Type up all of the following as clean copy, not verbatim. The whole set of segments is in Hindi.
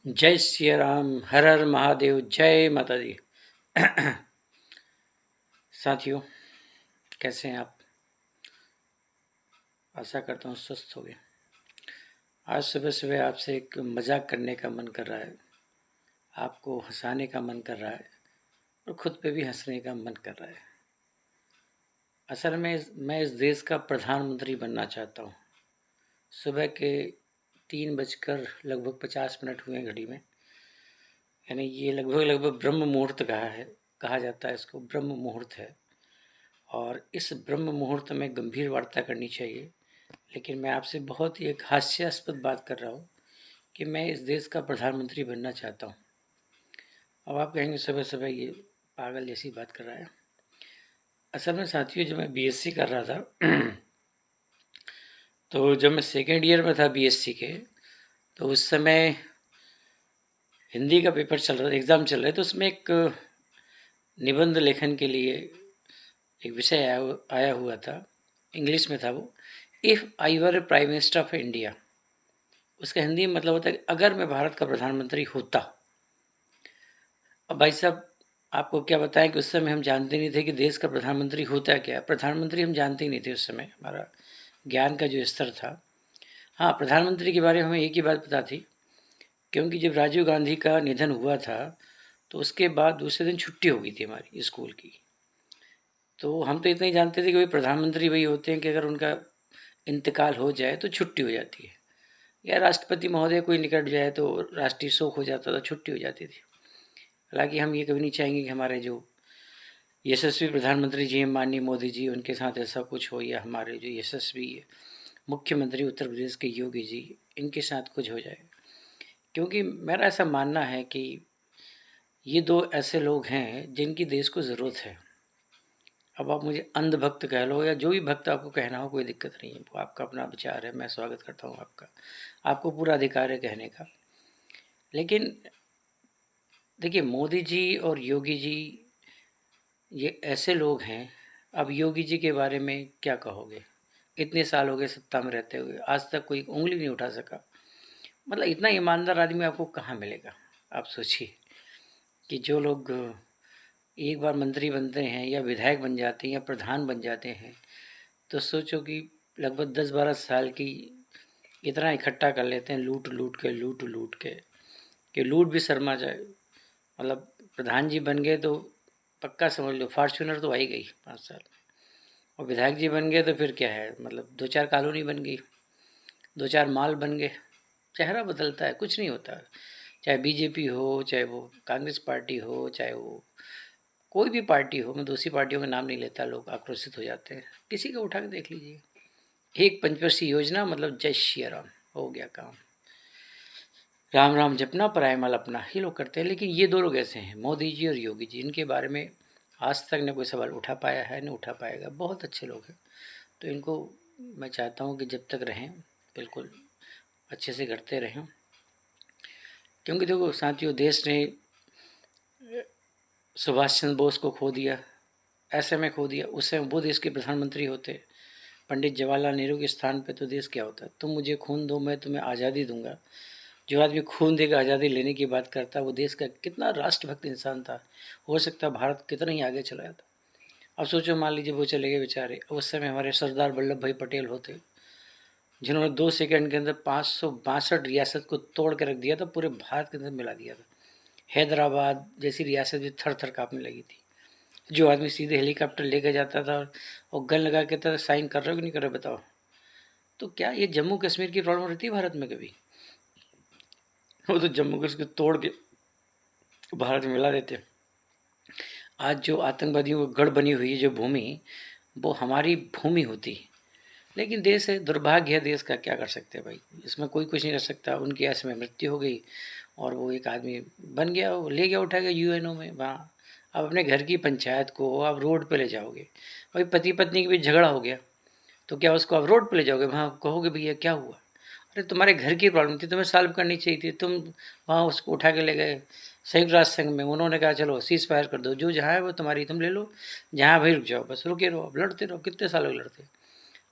जय श्री राम, हर हर महादेव, जय माता दी। साथियों, कैसे हैं आप? आशा करता हूँ स्वस्थ हो गए। आज सुबह सुबह आपसे एक मजाक करने का मन कर रहा है, आपको हंसाने का मन कर रहा है और खुद पे भी हंसने का मन कर रहा है। असल में मैं इस देश का प्रधानमंत्री बनना चाहता हूँ। सुबह के 3:50 हुए हैं घड़ी में, यानी ये लगभग ब्रह्म मुहूर्त कहा जाता है, इसको ब्रह्म मुहूर्त है। और इस ब्रह्म मुहूर्त में गंभीर वार्ता करनी चाहिए, लेकिन मैं आपसे बहुत ही एक हास्यास्पद बात कर रहा हूँ कि मैं इस देश का प्रधानमंत्री बनना चाहता हूँ। अब आप कहेंगे सुबह सुबह ये पागल जैसी बात कर रहा है। असल में साथियों, जब मैं बीएससी कर रहा था तो जब मैं सेकेंड ईयर में था बीएससी के, तो उस समय हिंदी का पेपर चल रहा था, एग्ज़ाम चल रहे, तो उसमें एक निबंध लेखन के लिए एक विषय आया हुआ था, इंग्लिश में था वो, if I were prime minister of India. उसका हिंदी में मतलब होता है कि अगर मैं भारत का प्रधानमंत्री होता। अब भाई साहब, आपको क्या बताएं कि उस समय हम जानते नहीं थे कि देश का प्रधानमंत्री होता क्या है। प्रधानमंत्री हम जानते ही नहीं थे उस समय, हमारा ज्ञान का जो स्तर था। हाँ, प्रधानमंत्री के बारे में हमें एक ही बात पता थी, क्योंकि जब राजीव गांधी का निधन हुआ था तो उसके बाद दूसरे दिन छुट्टी हो गई थी हमारी स्कूल की। तो हम तो इतना ही जानते थे कि भाई प्रधानमंत्री वही होते हैं कि अगर उनका इंतकाल हो जाए तो छुट्टी हो जाती है, या राष्ट्रपति महोदय कोई निकट जाए तो राष्ट्रीय शोक हो जाता था, छुट्टी हो जाती थी। हालांकि हम ये कभी नहीं चाहेंगे कि हमारे जो यशस्वी प्रधानमंत्री जी हैं, माननीय मोदी जी, उनके साथ ऐसा कुछ हो, या हमारे जो यशस्वी मुख्यमंत्री उत्तर प्रदेश के योगी जी, इनके साथ कुछ हो जाए। क्योंकि मेरा ऐसा मानना है कि ये दो ऐसे लोग हैं जिनकी देश को ज़रूरत है। अब आप मुझे अंधभक्त कह लो या जो भी भक्त आपको कहना हो, कोई दिक्कत नहीं है, वो आपका अपना विचार है, मैं स्वागत करता हूँ आपका, आपको पूरा अधिकार है कहने का। लेकिन देखिए, मोदी जी और योगी जी ये ऐसे लोग हैं। अब योगी जी के बारे में क्या कहोगे? इतने साल हो गए सत्ता में रहते हुए, आज तक कोई उंगली नहीं उठा सका। मतलब इतना ईमानदार आदमी आपको कहाँ मिलेगा? आप सोचिए कि जो लोग एक बार मंत्री बनते हैं या विधायक बन जाते हैं या प्रधान बन जाते हैं, तो सोचो कि लगभग 10-12 साल की इतना इकट्ठा कर लेते हैं, लूट के कि लूट भी शर्मा जाए। मतलब प्रधान जी बन गए तो पक्का समझ लो फॉर्च्यूनर तो आई गई 5 साल, और विधायक जी बन गए तो फिर क्या है, मतलब 2-4 कॉलोनी बन गई, 2-4 माल बन गए। चेहरा बदलता है, कुछ नहीं होता। चाहे बीजेपी हो, चाहे वो कांग्रेस पार्टी हो, चाहे वो कोई भी पार्टी हो, मैं दूसरी पार्टियों का नाम नहीं लेता, लोग आक्रोशित हो जाते हैं। किसी का उठा के देख लीजिए, एक पंचवर्षीय योजना, मतलब जय श्री राम, हो गया काम। राम राम जपना, पराय मल अपना, ही लोग करते हैं। लेकिन ये दो लोग ऐसे हैं, मोदी जी और योगी जी, इनके बारे में आज तक न कोई सवाल उठा पाया है, न उठा पाएगा। बहुत अच्छे लोग हैं, तो इनको मैं चाहता हूँ कि जब तक रहें बिल्कुल अच्छे से करते रहें। क्योंकि देखो साथियों, देश ने सुभाष चंद्र बोस को खो दिया, ऐसे में खो दिया। उस समय वो देश के प्रधानमंत्री होते, पंडित जवाहरलाल नेहरू के स्थान पे, तो देश क्या होता? तुम मुझे खून दो, मैं तुम्हें आज़ादी दूंगा। जो आदमी खून देकर आज़ादी लेने की बात करता, वो देश का कितना राष्ट्रभक्त इंसान था। हो सकता है भारत कितना ही आगे चला जाता। अब सोचो, मान लीजिए वो चले गए बेचारे, उस समय हमारे सरदार वल्लभ भाई पटेल होते, जिन्होंने 2 सेकंड के अंदर 562 रियासत को तोड़ के रख दिया था, पूरे भारत के अंदर मिला दिया था। हैदराबाद जैसी रियासत भी थर थर काँपने लगी थी। जो आदमी सीधे हेलीकॉप्टर लेकर जाता था और गन लगा के कहता था साइन कर रहे हो कि नहीं कर रहे बताओ। तो क्या ये जम्मू कश्मीर की प्रॉब्लम रहती है भारत में कभी? वो तो जम्मू कश्मीर तोड़ के भारत में मिला देते। आज जो आतंकवादियों की गढ़ बनी हुई है जो भूमि, वो हमारी भूमि होती। लेकिन देश है, दुर्भाग्य है देश का, क्या कर सकते हैं भाई, इसमें कोई कुछ नहीं कर सकता। उनकी ऐसे में मृत्यु हो गई और वो एक आदमी बन गया, वो ले गया उठा गया यूएनओ में वहाँ। अब अपने घर की पंचायत को आप रोड पे ले जाओगे, भाई पति पत्नी के बीच झगड़ा हो गया, तो क्या उसको आप रोड पे ले जाओगे, वहाँ कहोगे भैया क्या हुआ? अरे तुम्हारे घर की प्रॉब्लम थी, तुम्हें सॉल्व करनी चाहिए थी, तुम वहाँ उसको उठा के ले गए संयुक्त राष्ट्र संघ में। उन्होंने कहा चलो सीज फायर कर दो, जो जहाँ है वो तुम्हारी, तुम ले लो, जहाँ भाई रुक जाओ, बस रुके रहो, अब लड़ते रहो, कितने सालों लड़ते।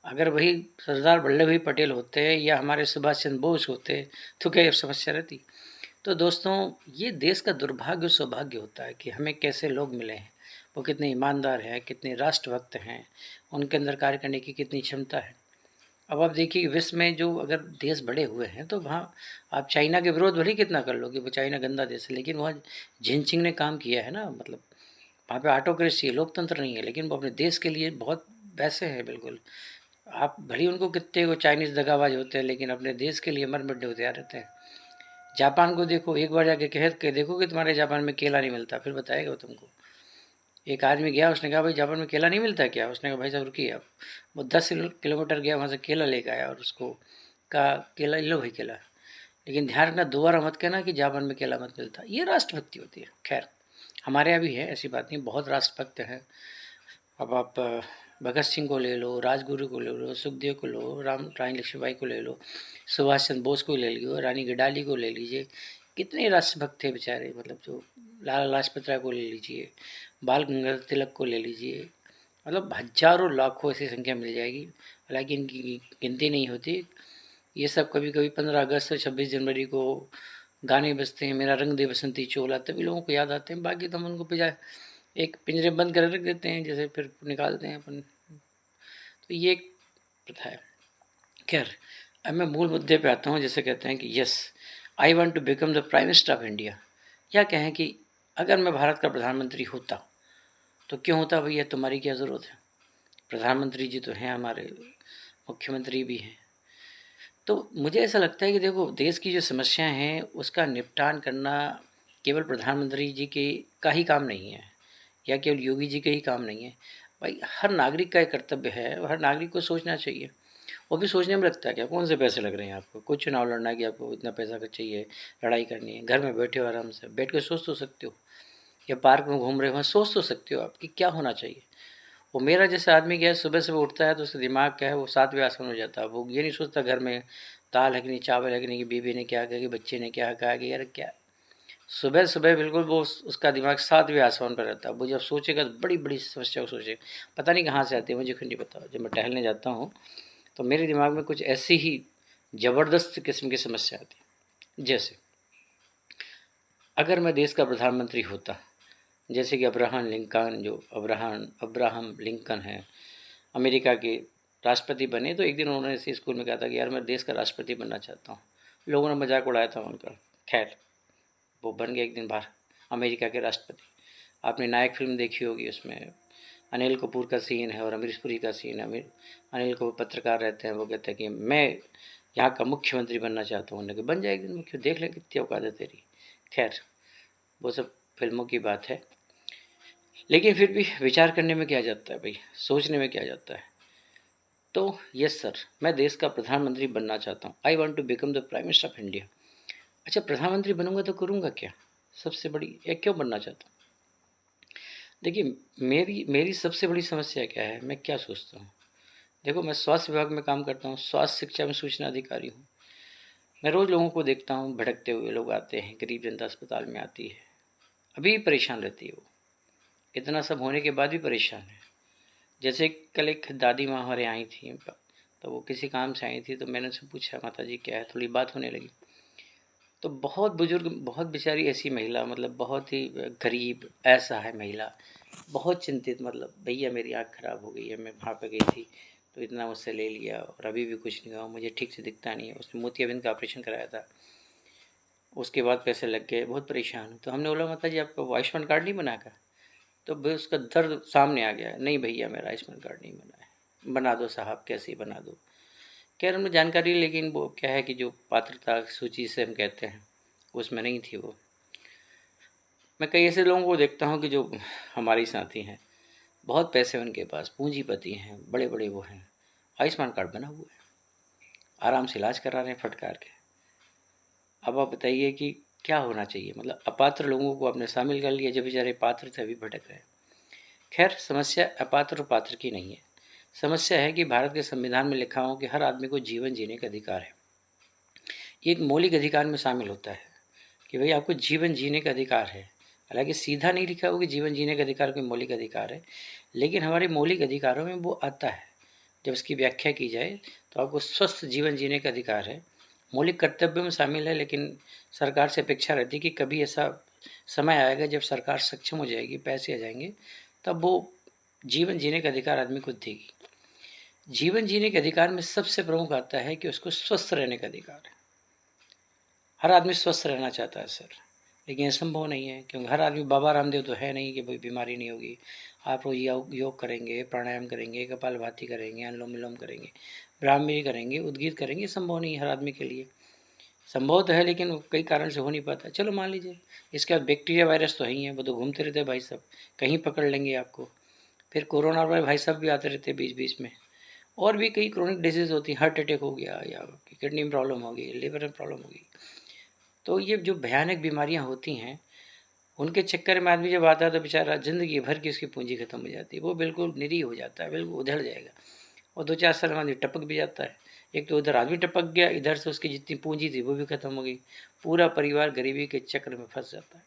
अगर वही सरदार वल्लभ भाई पटेल होते या हमारे सुभाष चंद्र बोस होते तो क्या ये समस्या रहती? तो दोस्तों, ये देश का दुर्भाग्य और सौभाग्य होता है कि हमें कैसे लोग मिले हैं, वो कितने ईमानदार हैं, कितने राष्ट्रभक्त हैं, उनके अंदर कार्य करने की कितनी क्षमता है। अब आप देखिए विश्व में जो अगर देश बड़े हुए हैं तो वहाँ आप चाइना के विरोध भले ही कितना कर लो कि वो चाइना गंदा देश है, लेकिन वहाँ जिनचिंग ने काम किया है ना, मतलब वहाँ पे ऑटोक्रेसी है, लोकतंत्र नहीं है, लेकिन वो अपने देश के लिए बहुत वैसे हैं बिल्कुल। आप भले ही उनको कितने को चाइनीज़ दगाबाज होते हैं, लेकिन अपने देश के लिए मर मिटने को तैयार रहते हैं। जापान को देखो, एक बार जाके कह के देखो कि तुम्हारे जापान में केला नहीं मिलता, फिर बताएगा वो तुमको। एक आदमी गया, उसने कहा भाई जापान में केला नहीं मिलता क्या? उसने कहा भाई साहब रुकिए आप। वो 10 किलोमीटर गया, वहाँ से केला लेकर आया और उसको कहा केला लो भाई केला। लेकिन ध्यान रखना, दोबारा मत कहना कि जापान में केला मत मिलता। ये राष्ट्रभक्ति होती है। खैर, हमारे यहाँ भी है, ऐसी बात नहीं, बहुत राष्ट्रभक्त हैं। अब आप भगत सिंह को ले लो, राजगुरु को ले लो, सुखदेव को लो, रानी लक्ष्मीबाई को ले लो, सुभाष चंद्र बोस को ले लो, रानी गिडाली को ले लीजिए। कितने राष्ट्रभक्त थे बेचारे, मतलब जो लाला लाजपत राय को ले लीजिए, बाल गंगाधर तिलक को ले लीजिए, मतलब हजारों लाखों ऐसी संख्या मिल जाएगी, हालांकि इनकी गिनती नहीं होती। ये सब कभी कभी 15 अगस्त और 26 जनवरी को गाने बजते हैं, मेरा रंग दे बसंती चोला, तभी लोगों को याद आते हैं। बाकी तो हम उनको एक पिंजरे में बंद कर रख देते हैं, जैसे फिर निकालते हैं अपन। तो ये एक प्रथा है। खैर, अब मैं मूल मुद्दे पे आता हूँ। जैसे कहते हैं कि yes, I want to become the prime minister of India. या कहें कि अगर मैं भारत का प्रधानमंत्री होता तो क्यों होता भैया, तुम्हारी क्या ज़रूरत है? प्रधानमंत्री जी तो हैं हमारे, मुख्यमंत्री भी हैं। तो मुझे ऐसा लगता है कि देखो, देश की जो समस्याएं हैं उसका निपटान करना केवल प्रधानमंत्री जी के का ही काम नहीं है, या केवल योगी जी का ही काम नहीं है। भाई हर नागरिक का एक कर्तव्य है, और हर नागरिक को सोचना चाहिए। वो भी सोचने में लगता है क्या, कौन से पैसे लग रहे हैं आपको, कोई चुनाव लड़ना है कि आपको इतना पैसा का चाहिए, लड़ाई करनी है? घर में बैठे हो, आराम से बैठ कर सोच तो सकते हो, या पार्क में घूम रहे हो, वहाँ सोच तो सकते हो आप कि क्या होना चाहिए। वो मेरा जैसा आदमी क्या है, सुबह सुबह उठता है तो उसका दिमाग क्या है, वो 7वें आसमान में जाता है। वो ये नहीं सोचता घर में दाल है कि नहीं, चावल है कि नहीं, कि बीवी ने क्या कहा, कि बच्चे ने क्या कहा, कि यार क्या। सुबह सुबह बिल्कुल वो उसका दिमाग 7वें आसमान पर रहता है। वो जब सोचेगा तो बड़ी बड़ी समस्या को सोचेगा, पता नहीं कहाँ से आती है, मुझे खुद नहीं पता। जब मैं टहलने जाता हूँ तो मेरे दिमाग में कुछ ऐसी ही ज़बरदस्त किस्म की समस्या आती है। जैसे अगर मैं देश का प्रधानमंत्री होता, जैसे कि अब्राहम लिंकन है, अमेरिका के राष्ट्रपति बने, तो एक दिन उन्होंने इसी स्कूल में कहा था कि यार मैं देश का राष्ट्रपति बनना चाहता हूँ। लोगों ने मजाक उड़ाया था उनका। खैर, वो बन गए एक दिन बाहर अमेरिका के राष्ट्रपति। आपने नायक फिल्म देखी होगी, उसमें अनिल कपूर का सीन है और अमरीश पुरी का सीन है। अनिल कपूर पत्रकार रहते हैं, वो कहते हैं कि मैं यहाँ का मुख्यमंत्री बनना चाहता हूँ। उन्होंने कहा बन जाए एक दिन मुख्य, देख ले कितनी औकात है तेरी। खैर, वो सब फिल्मों की बात है, लेकिन फिर भी विचार करने में क्या जाता है भाई, सोचने में क्या जाता है। तो यस सर, मैं देश का प्रधानमंत्री बनना चाहता हूँ। I want to become the prime minister of India. अच्छा, प्रधानमंत्री बनूंगा तो करूँगा क्या? सबसे बड़ी एक क्यों बनना चाहता हूँ? देखिए, मेरी मेरी सबसे बड़ी समस्या क्या है, मैं क्या सोचता हूँ। देखो, मैं स्वास्थ्य विभाग में काम करता हूँ, स्वास्थ्य शिक्षा में सूचना अधिकारी हूँ। मैं रोज़ लोगों को देखता हूँ, भटकते हुए लोग आते हैं, गरीब जनता अस्पताल में आती है, अभी भी परेशान रहती है वो, इतना सब होने के बाद भी परेशान है। जैसे कल एक दादी माँ हमारे आई थी, तो वो किसी काम से आई थी, तो मैंने उनसे पूछा माता जी क्या है, थोड़ी बात होने लगी। तो बहुत बुजुर्ग, बहुत बेचारी ऐसी महिला, मतलब बहुत ही गरीब ऐसा है महिला, बहुत चिंतित, मतलब भैया मेरी आँख ख़राब हो गई है, मैं वहाँ पे गई थी तो इतना मुझसे ले लिया और अभी भी कुछ नहीं हुआ, मुझे ठीक से दिखता नहीं है। उसने मोतियाबिंद का ऑपरेशन कराया था, उसके बाद पैसे लग गए, बहुत परेशान हूँ। तो हमने बोला माता जी आपका आयुष्मान कार्ड नहीं बना का? तो भाई उसका दर्द सामने आ गया, नहीं भैया मेरा आयुष्मान कार्ड नहीं बना है। बना दो साहब, कैसे ही बना दो। कह रहे हमने जानकारी, लेकिन वो क्या है कि जो पात्रता सूची से हम कहते हैं उसमें नहीं थी वो। मैं कई ऐसे लोगों को देखता हूँ कि जो हमारी साथी हैं, बहुत पैसे उनके पास, पूंजीपति हैं, बड़े बड़े वो हैं, आयुष्मान कार्ड बना हुआ है, आराम से इलाज करा रहे हैं फटकार के। अब आप बताइए कि क्या होना चाहिए, मतलब अपात्र लोगों को आपने शामिल कर लिया, जब बेचारे पात्र थे अभी भटक रहे हैं। खैर, समस्या अपात्र और पात्र की नहीं है, समस्या है कि भारत के संविधान में लिखा हो कि हर आदमी को जीवन जीने का अधिकार है। ये एक मौलिक अधिकार में शामिल होता है कि भाई आपको जीवन जीने का अधिकार है। हालांकि सीधा नहीं लिखा हो कि जीवन जीने का अधिकार कोई मौलिक अधिकार है, लेकिन हमारे मौलिक अधिकारों में वो आता है। जब इसकी व्याख्या की जाए तो आपको स्वस्थ जीवन जीने का अधिकार है, मौलिक कर्तव्यों में शामिल है, लेकिन सरकार से अपेक्षा रहती है कि कभी ऐसा समय आएगा जब सरकार सक्षम हो जाएगी, पैसे आ जाएंगे, तब वो जीवन जीने का अधिकार आदमी को देगी। जीवन जीने के अधिकार में सबसे प्रमुख आता है कि उसको स्वस्थ रहने का अधिकार है। हर आदमी स्वस्थ रहना चाहता है सर, लेकिन ये संभव नहीं है, क्योंकि हर आदमी बाबा रामदेव तो है नहीं कि भाई बीमारी नहीं होगी। आप रोज योग करेंगे, प्राणायाम करेंगे, कपालभाति करेंगे, अनुलोम विलोम करेंगे, ब्राह्मी करेंगे, उद्गीत करेंगे, संभव नहीं है हर आदमी के लिए। संभव तो है लेकिन कई कारण से हो नहीं पाता। चलो मान लीजिए, इसके बाद बैक्टीरिया वायरस तो है ही है, वो तो घूमते रहते हैं भाई साहब, कहीं पकड़ लेंगे आपको। फिर कोरोना वाले भाई साहब भी आते रहते हैं बीच बीच में। और भी कई क्रोनिक डिजीज होती हैं, हार्ट अटैक हो गया या किडनी में प्रॉब्लम हो गई, लिवर में प्रॉब्लम हो गई। तो ये जो भयानक बीमारियां होती हैं, उनके चक्कर में आदमी जब आता है तो बेचारा ज़िंदगी भर की उसकी पूंजी खत्म हो जाती है, वो बिल्कुल निरीह हो जाता है, बिल्कुल उधड़ जाएगा। और 2-4 साल में आदमी टपक भी जाता है। एक तो उधर आदमी टपक गया, इधर से उसकी जितनी पूंजी थी वो भी खत्म हो गई, पूरा परिवार गरीबी के चक्र में फंस जाता है।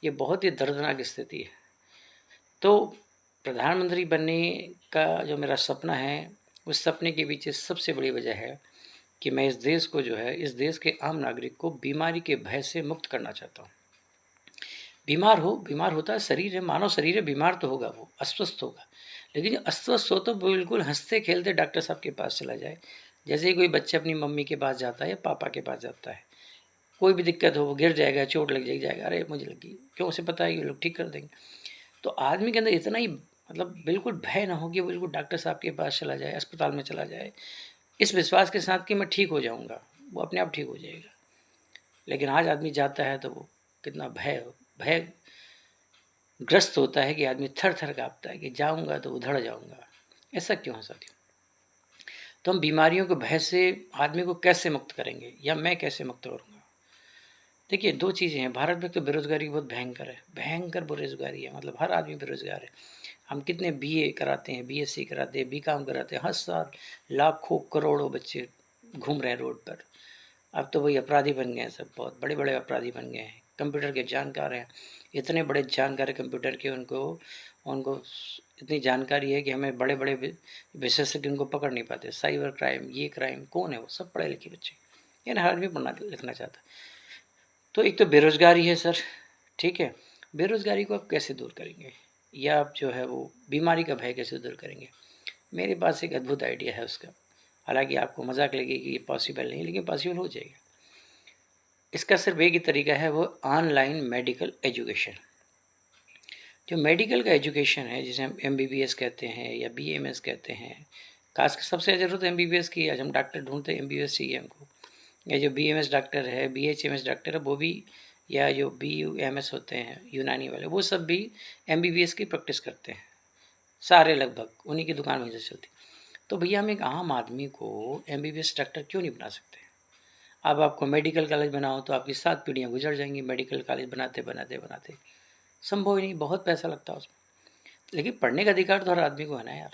ये बहुत ही दर्दनाक स्थिति है। तो प्रधानमंत्री बनने का जो मेरा सपना है, उस सपने के पीछे सबसे बड़ी वजह है कि मैं इस देश को जो है, इस देश के आम नागरिक को बीमारी के भय से मुक्त करना चाहता हूँ। बीमार होता है, शरीर है, मानव शरीर है, बीमार तो होगा, वो अस्वस्थ होगा, लेकिन जो अस्वस्थ हो तो बिल्कुल हंसते खेलते डॉक्टर साहब के पास चला जाए। जैसे ही कोई बच्चा अपनी मम्मी के पास जाता है या पापा के पास जाता है, कोई भी दिक्कत हो, वो गिर जाएगा, चोट लग जाएगा, अरे मुझे लगी, क्यों, उसे पता है कि लोग ठीक कर देंगे। तो आदमी के अंदर इतना ही मतलब बिल्कुल भय ना हो कि वो बिल्कुल डॉक्टर साहब के पास चला जाए, अस्पताल में चला जाए, इस विश्वास के साथ कि मैं ठीक हो जाऊंगा, वो अपने आप ठीक हो जाएगा। लेकिन आज आदमी जाता है तो वो कितना भय ग्रस्त होता है कि आदमी थर थर काँपता है कि जाऊंगा तो उधड़ जाऊंगा। ऐसा क्यों है साथियों? तो हम बीमारियों के भय से आदमी को कैसे मुक्त करेंगे, या मैं कैसे मुक्त करूँगा? देखिए, दो चीज़ें हैं। भारत में तो बेरोजगारी बहुत भयंकर है, भयंकर बेरोजगारी है, मतलब हर आदमी बेरोजगार है। हम कितने बीए कराते हैं, बीएससी कराते हैं, बीकॉम कराते हैं, हर साल लाखों करोड़ों बच्चे घूम रहे हैं रोड पर। अब तो वही अपराधी बन गए हैं सब, बहुत बड़े बड़े अपराधी बन गए हैं, कंप्यूटर के जानकार हैं, इतने बड़े जानकार है कंप्यूटर के, उनको उनको इतनी जानकारी है कि हमें बड़े बड़े विशेषज्ञ उनको पकड़ नहीं पाते। साइबर क्राइम, ये क्राइम, कौन है वो? सब पढ़े लिखे बच्चे, यानी हर आदमी पढ़ना लिखना चाहता है। तो एक तो बेरोजगारी है सर, ठीक है। बेरोजगारी को आप कैसे दूर करेंगे, या आप जो है वो बीमारी का भय कैसे दूर करेंगे? मेरे पास एक अद्भुत आइडिया है उसका। हालांकि आपको मजाक लगेगी कि ये पॉसिबल नहीं, लेकिन पॉसिबल हो जाएगा। इसका सिर्फ एक ही तरीका है, वो ऑनलाइन मेडिकल एजुकेशन। जो मेडिकल का एजुकेशन है, जिसे हम MBBS कहते हैं या BMS कहते हैं, खासकर सबसे ज़रूरत MBBS की। आज हम डॉक्टर ढूंढते हैं, MBBS चाहिए हमको। या जो BMS डॉक्टर है, BHMS डॉक्टर है, वो भी, या जो BUMS होते हैं यूनानी वाले, वो सब भी MBBS की प्रैक्टिस करते हैं, सारे लगभग उन्हीं की दुकान वहीं से चलती। तो भैया हम एक आम आदमी को MBBS डॉक्टर क्यों नहीं बना सकते? अब आपको मेडिकल कॉलेज बनाओ तो आपकी 7 पीढ़ियाँ गुजर जाएंगी मेडिकल कॉलेज बनाते बनाते बनाते, संभव ही नहीं, बहुत पैसा लगता है उसमें। लेकिन पढ़ने का अधिकार तो हर आदमी को है ना यार।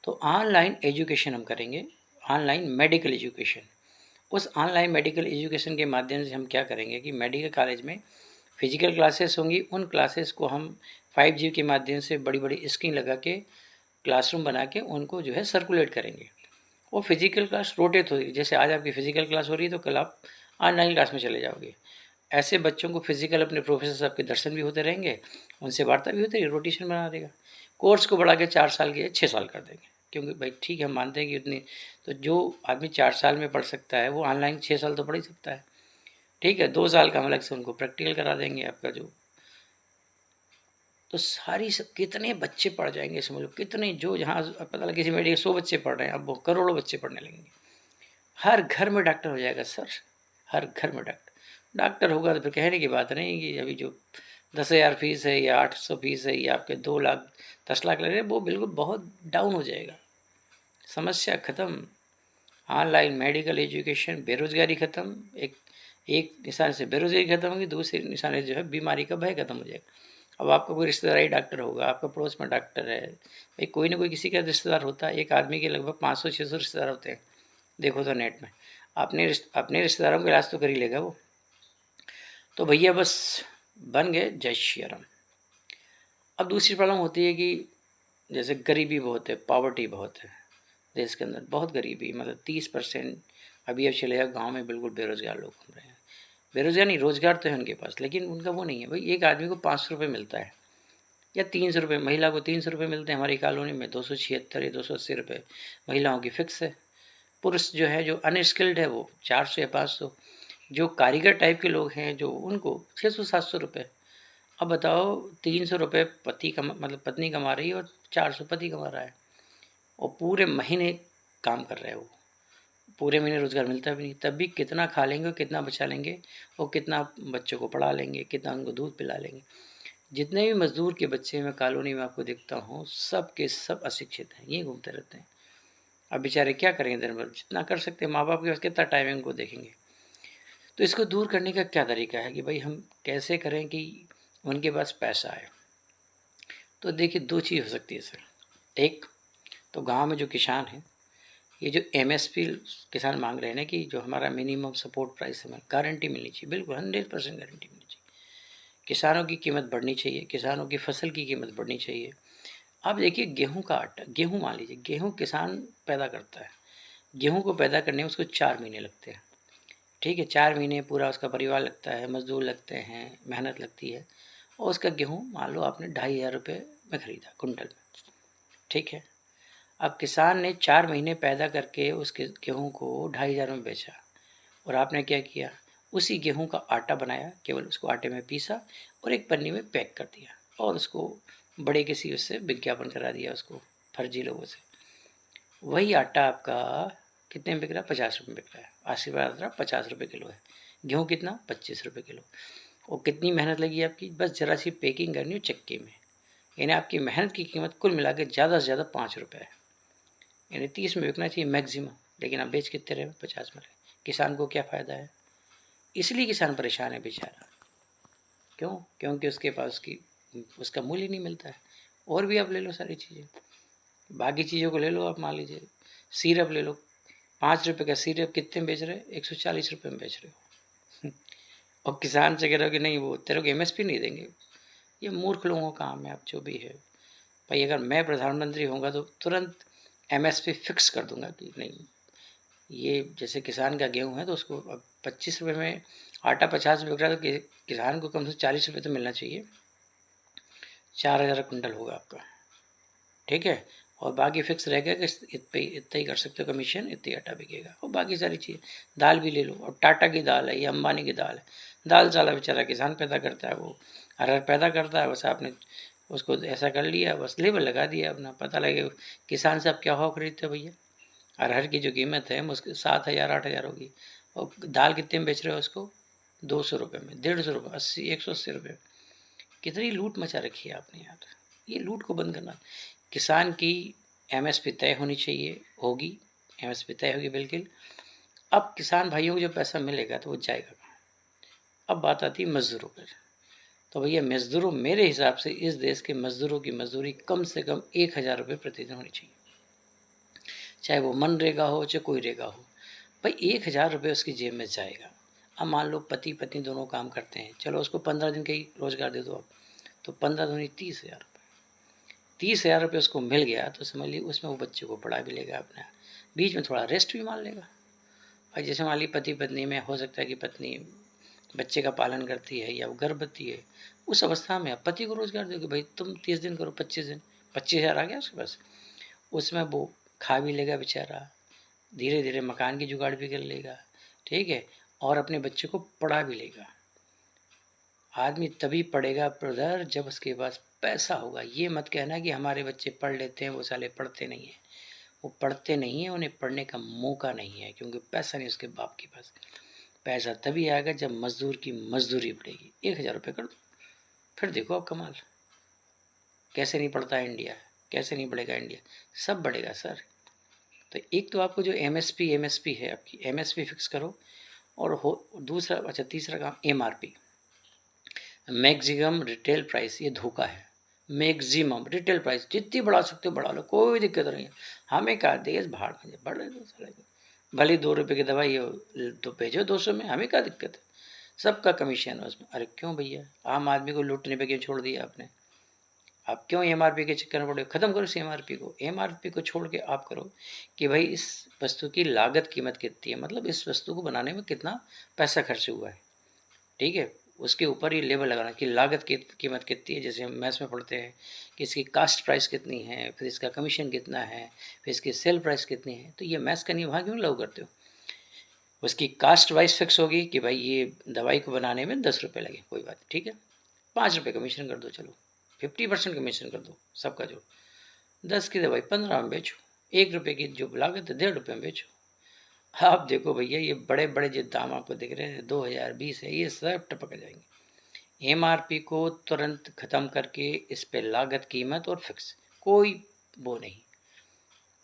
तो ऑनलाइन एजुकेशन हम करेंगे, ऑनलाइन मेडिकल एजुकेशन। उस ऑनलाइन मेडिकल एजुकेशन के माध्यम से हम क्या करेंगे कि मेडिकल कॉलेज में फिजिकल क्लासेस होंगी, उन क्लासेस को हम 5G के माध्यम से बड़ी बड़ी स्क्रीन लगा के क्लासरूम बना के उनको जो है सर्कुलेट करेंगे। वो फिजिकल क्लास रोटेट होगी, जैसे आज आपकी फिजिकल क्लास हो रही है तो कल आप ऑनलाइन क्लास में चले जाओगे। ऐसे बच्चों को फिजिकल अपने प्रोफेसर साहब के दर्शन भी होते रहेंगे, उनसे वार्ता भी होती रहेगी, रोटेशन बना देगा। कोर्स को बढ़ा के 4 साल के 6 साल कर देंगे, क्योंकि भाई ठीक है, हम मानते हैं कि उतनी, तो जो आदमी 4 साल में पढ़ सकता है वो ऑनलाइन 6 साल तो पढ़ ही सकता है। ठीक है, 2 साल का हम अलग से उनको प्रैक्टिकल करा देंगे आपका जो। तो सारी सब कितने बच्चे पढ़ जाएंगे, समझ लो कितने, जो जहाँ पता लगे किसी में 100 बच्चे पढ़ रहे हैं, अब वो करोड़ों बच्चे पढ़ने लगेंगे। हर घर में डॉक्टर हो जाएगा सर, हर घर में डॉक्टर। डॉक्टर होगा तो फिर कहने की बात नहीं कि अभी जो 10,000 फीस है या 800 फीस है या आपके 2 लाख 10 लाख लग रहे हैं, वो बिल्कुल बहुत डाउन हो जाएगा। समस्या ख़त्म। ऑनलाइन मेडिकल एजुकेशन, बेरोजगारी ख़त्म। एक निशान से बेरोजगारी खत्म होगी, दूसरे निशान से जो है बीमारी का भय खत्म हो जाएगा। अब आपका कोई रिश्तेदार ही डॉक्टर होगा, आपका पड़ोस में डॉक्टर है, भाई कोई ना कोई किसी का रिश्तेदार होता है। एक आदमी के लगभग 500-600 रिश्तेदार होते हैं, देखो तो नेट में। अपने रिश्तेदारों का इलाज तो कर ही लेगा वो। तो भैया बस बन गए, जय श्री राम। अब दूसरी प्रॉब्लम होती है कि जैसे गरीबी बहुत है, पॉवर्टी बहुत है देश के अंदर, बहुत गरीबी, मतलब 30% अभी अब चले जाओ गाँव में, बिल्कुल बेरोज़गार लोग घूम रहे हैं। बेरोज़गार नहीं, रोज़गार तो है उनके पास, लेकिन उनका वो नहीं है भाई। एक आदमी को 500 रुपये मिलता है या 300 रुपये, महिला को 300 रुपये मिलते हैं। हमारी कॉलोनी में 276 या 280 रुपये महिलाओं की फ़िक्स है। पुरुष जो है, जो अनस्किल्ड है, वो 400 या 500। जो कारीगर टाइप के लोग हैं जो, उनको 600-700 रुपये। अब बताओ, 300 रुपये पति मतलब पत्नी कमा रही है और 400 पति कमा रहा है, और पूरे महीने काम कर रहे हैं वो। पूरे महीने रोज़गार मिलता भी नहीं, तब भी कितना खा लेंगे और कितना बचा लेंगे, और कितना बच्चों को पढ़ा लेंगे, कितना उनको दूध पिला लेंगे। जितने भी मज़दूर के बच्चे मैं कॉलोनी में आपको देखता हूँ, सब के सब अशिक्षित हैं, यहीं घूमते रहते हैं। अब बेचारे क्या करेंगे दिन भर, जितना कर सकते हैं माँ बाप के पास, कितना टाइम उनको देखेंगे। तो इसको दूर करने का क्या तरीका है कि भाई हम कैसे करें कि उनके पास पैसा आए। तो देखिए, दो चीज़ हो सकती है सर। एक तो गांव में जो किसान हैं, ये जो एमएसपी किसान मांग रहे हैं ना, कि जो हमारा मिनिमम सपोर्ट प्राइस हमें गारंटी मिलनी चाहिए, बिल्कुल 100% गारंटी मिलनी चाहिए। किसानों की कीमत बढ़नी चाहिए, किसानों की फसल की कीमत बढ़नी चाहिए। आप देखिए, गेहूं का आटा, गेहूं मान लीजिए, गेहूं किसान पैदा करता है, गेहूं को पैदा करने में उसको 4 महीने लगते हैं। ठीक है, 4 महीने पूरा उसका परिवार लगता है, मजदूर लगते हैं, मेहनत लगती है, और उसका गेहूँ मान लो आपने 2,500 रुपये में ख़रीदा कुंटल में। ठीक है, अब किसान ने 4 महीने पैदा करके उसके गेहूँ को 2,500 में बेचा, और आपने क्या किया, उसी गेहूँ का आटा बनाया, केवल उसको आटे में पीसा और एक पन्नी में पैक कर दिया, और उसको बड़े किसी उससे विज्ञापन करा दिया उसको, फर्जी लोगों से। वही आटा आपका कितने में बिक रहा है? 50 रुपये में बिक रहा है। आशीर्वाद आटा 50 रुपये किलो है, गेहूँ कितना? 25 रुपये किलो। और कितनी मेहनत लगी आपकी? बस ज़रा सी पैकिंग करनी हो चक्की में, यानी आपकी मेहनत की कीमत कुल मिला के ज़्यादा से ज़्यादा 5 रुपये है, यानी 30 में बिकना चाहिए मैक्सिमम, लेकिन आप बेच कितने रहे? 50 में रहे। किसान को क्या फ़ायदा है? इसलिए किसान परेशान है बेचारा। क्यों? क्योंकि उसके पास उसका मूल्य नहीं मिलता है। और भी आप ले लो सारी चीज़ें, बाकी चीज़ों को ले लो। आप मान लीजिए सिरप ले लो, 5 रुपये का सिरप कितने में बेच रहे हैं? 140 रुपये में बेच रहे हो। और किसान से कह रहे हो कि नहीं, वो तेरे को एमएसपी नहीं देंगे। ये मूर्ख लोगों का काम है। अब जो भी है भाई, अगर मैं प्रधानमंत्री होऊंगा तो तुरंत एमएसपी फिक्स कर दूंगा कि नहीं, ये जैसे किसान का गेहूँ है तो उसको अब 25 रुपये में, आटा 50 रुपये बिक रहा है, तो किसान को कम से 40 रुपये तो मिलना चाहिए। 4,000 कुंटल होगा आपका। ठीक है, और बाकी फिक्स रहेगा कि इतना ही कर सकते हो कमीशन, इतनी आटा बिकेगा। और बाकी सारी चीज़, दाल भी ले लो, और टाटा की दाल है, ये अंबानी की दाल है। दाल साला बेचारा किसान पैदा करता है, वो अरहर पैदा करता है, बस आपने उसको ऐसा कर लिया, बस लेबल लगा दिया अपना, पता लगे किसान से आप क्या भाव खरीदते हो भैया। अरहर की जो कीमत है मुश्किल 7,000-8,000 होगी, और दाल कितने में बेच रहे हो उसको? 200 रुपये में, 150 रुपये, 80, 180 रुपये। कितनी लूट मचा रखी है आपने यार, ये लूट को बंद करना। किसान की एमएसपी तय होनी चाहिए, होगी, एमएसपी तय होगी बिल्कुल। अब किसान भाइयों को जब पैसा मिलेगा तो वो जाएगा कहाँ? अब बात आती है मज़दूरों पर। तो भैया मज़दूरों, मेरे हिसाब से इस देश के मज़दूरों की मजदूरी कम से कम 1,000 रुपये प्रतिदिन होनी चाहिए, चाहे वो मनरेगा हो चाहे कोई रेगा हो। भाई 1,000 रुपये उसकी जेब में जाएगा। अब मान लो पति पत्नी दोनों काम करते हैं, चलो उसको 15 दिन का ही रोज़गार दे दो आप, तो 15 दूनी 30,000 रुपये। 30,000 रुपये उसको मिल गया तो समझ लीजिए उसमें वो बच्चे को पढ़ा भी लेगा अपना, बीच में थोड़ा रेस्ट भी मान लेगा। भाई जैसे मान लीजिए पति पत्नी में हो सकता है कि पत्नी बच्चे का पालन करती है या वो गर्भवती है, उस अवस्था में आप पति को रोज़गार दोगे, भाई तुम 30 दिन करो, 25 दिन, 25,000 आ गया उसके पास। उसमें वो खा भी लेगा बेचारा, धीरे धीरे मकान की जुगाड़ भी कर लेगा। ठीक है, और अपने बच्चे को पढ़ा भी लेगा। आदमी तभी पढ़ेगा ब्रदर जब उसके पास पैसा होगा। ये मत कहना कि हमारे बच्चे पढ़ लेते हैं, वो साले पढ़ते नहीं हैं। वो पढ़ते नहीं हैं, उन्हें पढ़ने का मौका नहीं है, क्योंकि पैसा नहीं उसके बाप के पास। पैसा तभी आएगा जब मजदूर की मजदूरी बढ़ेगी। 1,000 रुपये कर दो, फिर देखो आप कमाल। कैसे नहीं पढ़ता है इंडिया, कैसे नहीं बढ़ेगा इंडिया, सब बढ़ेगा सर। तो एक तो आपको जो एमएसपी है, आपकी एमएसपी फिक्स करो, और हो दूसरा, अच्छा तीसरा काम एमआरपी, मैक्सिमम रिटेल प्राइस। ये धोखा है। मैक्सिमम रिटेल प्राइस जितनी बढ़ा सकते हो बढ़ा लो, कोई दिक्कत नहीं है। हमें क्या, देश भाड़ में बढ़ रहे दो साले, भले 2 रुपये की दवाई हो तो भेजो 200 में, हमें क्या दिक्कत है। सबका कमीशन है उसमें। अरे क्यों भैया, आम आदमी को लूटने पे क्यों छोड़ दिया आपने? आप क्यों एमआरपी के चक्कर में पड़े हो? ख़त्म करो इस एमआरपी को। एमआरपी को छोड़ के आप करो कि भाई इस वस्तु की लागत कीमत कितनी है, मतलब इस वस्तु को बनाने में कितना पैसा खर्च हुआ है, ठीक है। उसके ऊपर ये लेबल लगाना कि लागत की कीमत कितनी है। जैसे हम मैथ्स में पढ़ते हैं कि इसकी कास्ट प्राइस कितनी है, फिर इसका कमीशन कितना है, फिर इसकी सेल प्राइस कितनी है। तो ये मैथ्स का नियम वहाँ क्यों लागू करते हो? उसकी कास्ट वाइज फिक्स होगी कि भाई ये दवाई को बनाने में 10 रुपये लगे, कोई बात, ठीक है। 5 रुपये कमीशन कर दो, चलो 50% कमीशन कर दो सबका जो 10 की दवाई 15 में बेचो, 1 रुपये की जो लागत है 1.5 रुपये में बेचो। आप देखो भैया ये बड़े बड़े जो दाम आपको दिख रहे हैं 2020 है, ये सब टपक जाएंगे। एमआरपी को तुरंत ख़त्म करके इस पे लागत कीमत और फिक्स, कोई वो नहीं,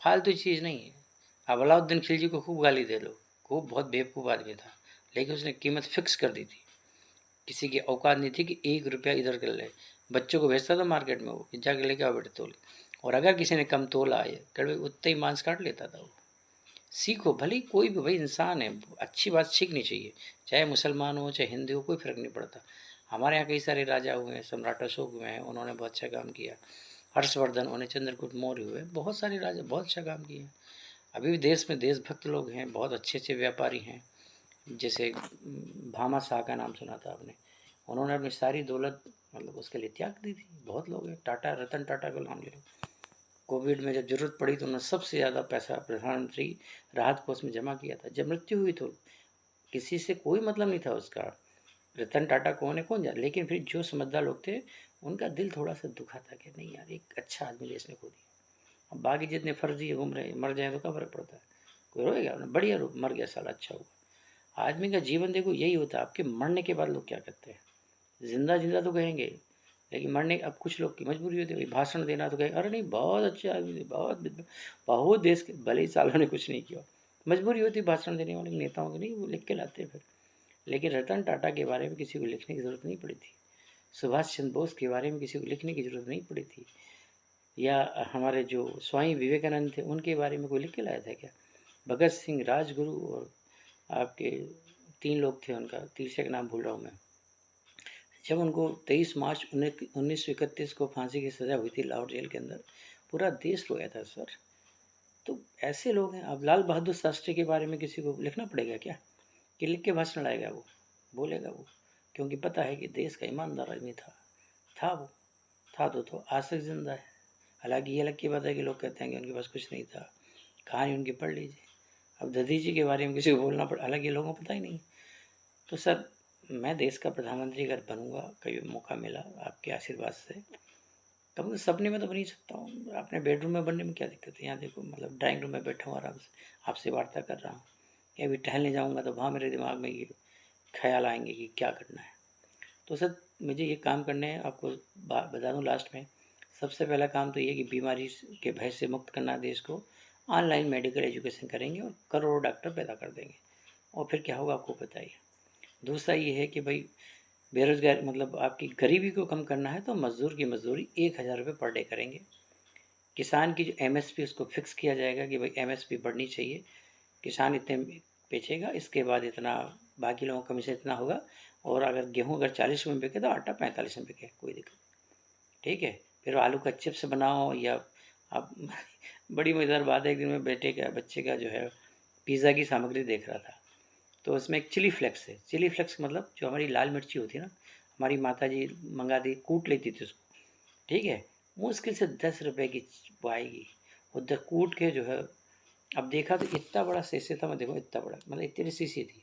फालतू चीज़ नहीं है। अब अलाउद्दीन खिलजी को खूब गाली दे लो, खूब बहुत बेवकूफ़ आदमी था, लेकिन उसने कीमत फिक्स कर दी थी। किसी की औकात नहीं थी कि 1 रुपया इधर कर ले। बच्चों को भेजता था मार्केट में वो कि जाके लेके आओ बेटे तोल, और अगर किसी ने कम तोला है कड़वे उतना ही मांस काट लेता था वो। सीखो, भले ही कोई भी भाई इंसान है, अच्छी बात सीखनी चाहिए, चाहे मुसलमान हो चाहे हिंदू हो, कोई फ़र्क नहीं पड़ता। हमारे यहाँ कई सारे राजा हुए हैं, सम्राट अशोक हुए हैं, उन्होंने बहुत अच्छा काम किया। हर्षवर्धन उन्हें, चंद्रगुप्त मौर्य हुए, बहुत सारे राजा बहुत अच्छा काम किए। अभी भी देश में देशभक्त लोग हैं, बहुत अच्छे अच्छे व्यापारी हैं। जैसे भामा शाह का नाम सुना था आपने, उन्होंने अपनी सारी दौलत मतलब उसके लिए त्याग दी थी। बहुत लोग हैं, टाटा, रतन टाटा का नाम ले लो। कोविड में जब जरूरत पड़ी तो उन्होंने सबसे ज़्यादा पैसा प्रधानमंत्री राहत कोष में जमा किया था। जब मृत्यु हुई तो किसी से कोई मतलब नहीं था उसका, रतन टाटा कौन है कौन जाने, लेकिन फिर जो समझदार लोग थे उनका दिल थोड़ा सा दुखा था कि नहीं यार, एक अच्छा आदमी देश ने खो दिया। अब बाकी जितने फर्जी घूम रहे मर जाए तो क्या फर्क पड़ता है, कोई रोएगा? बढ़िया रूप मर गया साला, अच्छा हुआ। आदमी का जीवन देखो यही होता है। आपके मरने के बाद लोग क्या करते हैं? जिंदा जिंदा तो कहेंगे, लेकिन मरने अब कुछ लोग की मजबूरी होती है, भाषण देना तो कहे अरे नहीं बहुत अच्छे आदमी थे, बहुत देश के, भले ही सालों ने कुछ नहीं किया, मजबूरी होती है भाषण देने वाले नेताओं की, नहीं वो लिख के लाते हैं फिर। लेकिन रतन टाटा के बारे में किसी को लिखने की ज़रूरत नहीं पड़ी थी, सुभाष चंद्र बोस के बारे में किसी को लिखने की ज़रूरत नहीं पड़ी थी, या हमारे जो स्वामी विवेकानंद थे उनके बारे में कोई लिख के लाया था क्या? भगत सिंह, राजगुरु और आपके 3 लोग थे, उनका तीसरे का नाम भूल रहा हूँ मैं। जब उनको 23 मार्च 1931 को फांसी की सज़ा हुई थी लाहौर जेल के अंदर, पूरा देश रोया था सर। तो ऐसे लोग हैं। अब लाल बहादुर शास्त्री के बारे में किसी को लिखना पड़ेगा क्या कि लिख के भाषण लाएगा वो, बोलेगा वो? क्योंकि पता है कि देश का ईमानदार आदमी था वो, था तो आज तक जिंदा है। हालांकि ये अलग की बात है कि लोग कहते हैं कि उनके पास कुछ नहीं था, कहानी उनकी पढ़ लीजिए। अब दधी जी के बारे में किसी को बोलना पड़ा, हालांकि लोगों को पता ही नहीं। तो सर मैं देश का प्रधानमंत्री अगर बनूंगा, कभी मौका मिला आपके आशीर्वाद से, कम तो सपने में तो बन ही सकता हूँ। अपने बेडरूम में बनने में क्या दिक्कत है? यहाँ देखो मतलब ड्राइंग रूम में बैठा हूँ आराम से, आपसे वार्ता कर रहा हूँ। या अभी टहलने जाऊँगा तो वहाँ मेरे दिमाग में ये ख्याल आएंगे कि क्या करना है। तो सर मुझे ये काम करने हैं। आपको बता दूँ लास्ट में, सबसे पहला काम तो ये कि बीमारी के भय से मुक्त करना देश को। ऑनलाइन मेडिकल एजुकेशन करेंगे और करोड़ों डॉक्टर पैदा कर देंगे, और फिर क्या होगा आपको पता ही है। दूसरा ये है कि भाई बेरोजगार मतलब आपकी गरीबी को कम करना है तो मजदूर की मजदूरी 1,000 रुपये पर डे करेंगे। किसान की जो एमएसपी उसको फिक्स किया जाएगा कि भाई एमएसपी बढ़नी चाहिए, किसान इतने बेचेगा, इसके बाद इतना बाकी लोगों का कमीशन इतना होगा। और अगर गेहूँ अगर 40 रुपये में बिके तो आटा 45 में बिके, कोई दिक्कत, ठीक है। फिर आलू का चिप्स बनाओ या आप बड़ी मज़ेदार बात है, एक दिन मैं बच्चे का जो है पिज़्ज़ा की सामग्री देख रहा था, तो उसमें एक चिली फ्लेक्स है। चिली फ्लेक्स मतलब जो हमारी लाल मिर्ची होती है ना, हमारी माता जी मंगा दी, कूट लेती थी उसको, ठीक है। मुश्किल से 10 रुपये की वो आएगी, वो कूट के जो है, अब देखा तो इतना बड़ा शीशे था, मैं देखो इतना बड़ा, मतलब इतनी शीशी थी।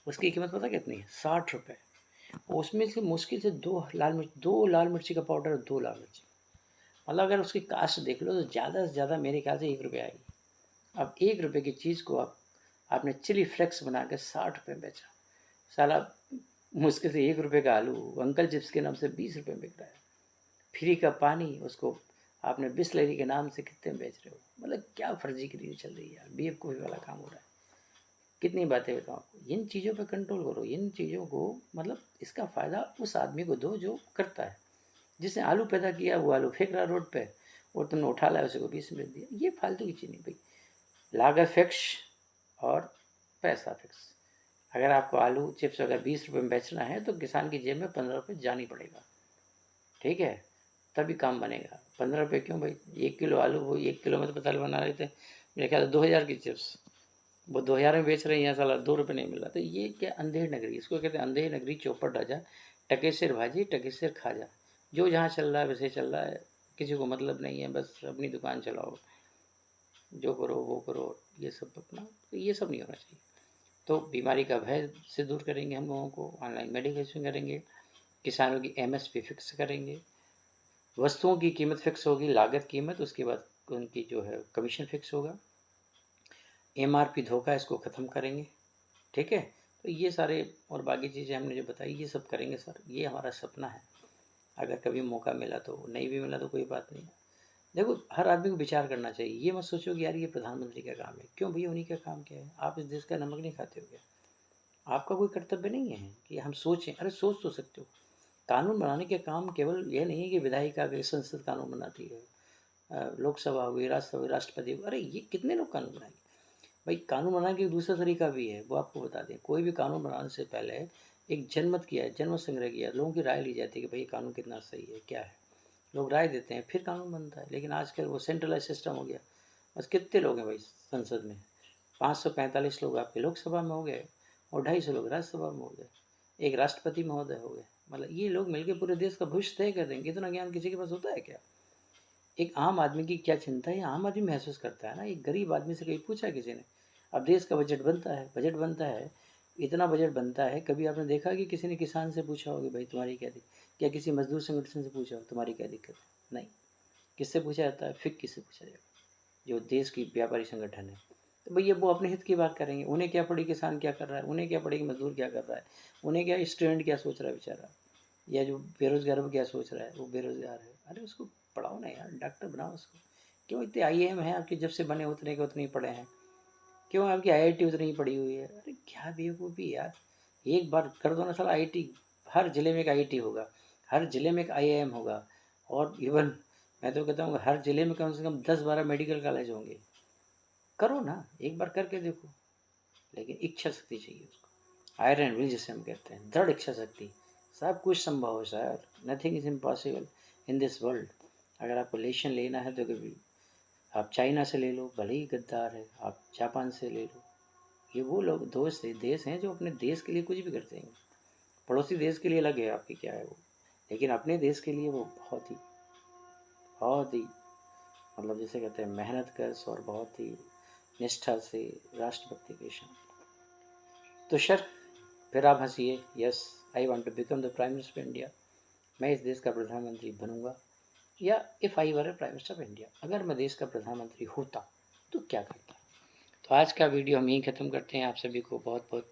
उसकी कीमत पता कितनी है? 60 रुपये। उसमें से मुश्किल से 2 लाल मिर्ची का पाउडर, 2 लाल मिर्ची, मतलब अगर उसकी कास्ट देख लो तो ज़्यादा से ज़्यादा मेरे ख्याल से 1 रुपये आएगी। अब 1 रुपये की चीज़ को आपने चिली फ्लेक्स बना के 60 रुपये में बेचा। साला मुश्किल से 1 रुपये का आलू अंकल चिप्स के नाम से 20 रुपये में बिक रहा है। फ्री का पानी उसको आपने बिसलेरी के नाम से कितने में बेच रहे हो? मतलब क्या फर्जीगिरी चल रही है यार, बेवकूफ़ी वाला काम हो रहा है। कितनी बातें बताऊँ आपको, इन चीज़ों पे कंट्रोल करो, इन चीज़ों को मतलब इसका फ़ायदा उस आदमी को दो जो करता है। जिसने आलू पैदा किया वो आलू फेंक रहा है रोड पे, और तुमने उठा लाया उसे को 20 में दिया। ये फालतू की चीज़ नहीं भाई, लागत फिक्स और पैसा फिक्स। अगर आपको आलू चिप्स अगर 20 रुपये में बेचना है तो किसान की जेब में 15 रुपये जानी पड़ेगा, ठीक है। तभी काम बनेगा। 15 रुपये क्यों भाई, 1 किलो आलू, वो 1 किलो में तो पता बना रहे थे मेरे ख्याल 2000 की चिप्स, वो 2000 में बेच रहे हैं, यहाँ साला 2 रुपये नहीं मिल रहा। तो ये क्या अंधेर नगरी, इसको कहते हैं अंधेर नगरी चौपट राजा, टके सिर भाजी टके सिर खाजा। जो जहाँ चल रहा है वैसे चल रहा है, किसी को मतलब नहीं है, बस अपनी दुकान चलाओ, जो करो वो करो, ये सब अपना, तो ये सब नहीं होना चाहिए। तो बीमारी का भय से दूर करेंगे हम लोगों को, ऑनलाइन मेडिकेशन करेंगे, किसानों की एमएसपी फिक्स करेंगे, वस्तुओं की कीमत फिक्स होगी, लागत कीमत, उसके बाद उनकी जो है कमीशन फिक्स होगा, एमआरपी धोखा इसको ख़त्म करेंगे, ठीक है। तो ये सारे और बाकी चीज़ें हमने जो बताई ये सब करेंगे सर, ये हमारा सपना है। अगर कभी मौका मिला तो, नहीं भी मिला तो कोई बात नहीं। देखो हर आदमी को विचार करना चाहिए, ये मत सोचो कि यार ये प्रधानमंत्री का काम है, क्यों भैया उन्हीं का काम क्या है, आप इस देश का नमक नहीं खाते हो क्या? आपका कोई कर्तव्य नहीं है कि हम सोचें? अरे सोच तो सकते हो। कानून बनाने के काम केवल ये नहीं है कि विधायिका की संसद कानून बनाती है, लोकसभा हुई, राज्यसभा हुई, राष्ट्रपति हुई, अरे ये कितने लोग कानून बनाएंगे भाई? कानून बनाने का दूसरा तरीका भी है, वो आपको बता दें। कोई भी कानून बनाने से पहले एक जनमत किया है, जनमत संग्रह किया, लोगों की राय ली जाती है कि भाई कानून कितना सही है, क्या है, लोग राय देते हैं, फिर कानून बनता है। लेकिन आजकल वो सेंट्रलाइज सिस्टम हो गया। बस कितने लोग हैं भाई संसद में? 545 लोग आपके लोकसभा में हो गए और 250 लोग राज्यसभा में हो गए, एक राष्ट्रपति महोदय हो गए। मतलब ये लोग मिलकर पूरे देश का भविष्य तय कर देंगे। इतना ज्ञान किसी के पास होता है क्या? एक आम आदमी की क्या चिंता है, आम आदमी महसूस करता है ना। एक गरीब आदमी से कहीं पूछा किसी ने? अब देश का बजट बनता है, इतना बजट बनता है, कभी आपने देखा कि किसी ने किसान से पूछा हो कि भाई तुम्हारी क्या दिक्कत, क्या किसी मजदूर संगठन से पूछा हो तुम्हारी क्या दिक्कत है? नहीं। किससे पूछा जाता है? फिक्की से पूछा जाएगा, जो देश की व्यापारी संगठन है। तो भैया वो अपने हित की बात करेंगे, उन्हें क्या पड़ी किसान क्या कर रहा है, उन्हें क्या पड़ी मजदूर क्या कर रहा है, उन्हें क्या स्टूडेंट क्या सोच रहा है बेचारा, या जो बेरोजगार वो क्या सोच रहा है, वो बेरोजगार है। अरे उसको पढ़ाओ ना यार, डॉक्टर बनाओ उसको। क्यों इतने आईएएम हैं आपके, जब से बने उतने के उतने ही पढ़े हैं? क्यों आपकी आईआईटी उतनी ही पड़ी हुई है? अरे क्या बेवकूफ़ी यार। एक बार कर दो ना साला आईटी, हर जिले में एक आईटी होगा, हर जिले में एक आईआईएम होगा, और इवन मैं तो कहता हूँ हर जिले में कम से कम 10-12 मेडिकल कॉलेज होंगे। करो ना, एक बार करके देखो। लेकिन इच्छा शक्ति चाहिए उसको, आयरन विल जिसे हम कहते हैं, दृढ़ इच्छा शक्ति। सब कुछ संभव है sir, nothing is impossible in this world. अगर आपको लेशन लेना है तो कभी आप चाइना से ले लो, भले ही गद्दार है, आप जापान से ले लो, ये वो लोग दोस्त देश हैं जो अपने देश के लिए कुछ भी करते हैं। पड़ोसी देश के लिए अलग है आपकी क्या है वो, लेकिन अपने देश के लिए वो बहुत ही मतलब जैसे कहते हैं मेहनत कश और बहुत ही निष्ठा से राष्ट्रभक्ति के साथ। तो सर फिर आप हंसिए, yes I want to become the prime minister of India. मैं इस देश का प्रधानमंत्री बनूंगा, या if I were a prime minister of India, अगर मैं देश का प्रधानमंत्री होता तो क्या करता। तो आज का वीडियो हम यहीं ख़त्म करते हैं। आप सभी को बहुत बहुत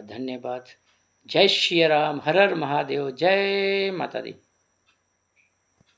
धन्यवाद। जय श्री राम, हर हर महादेव, जय माता दी।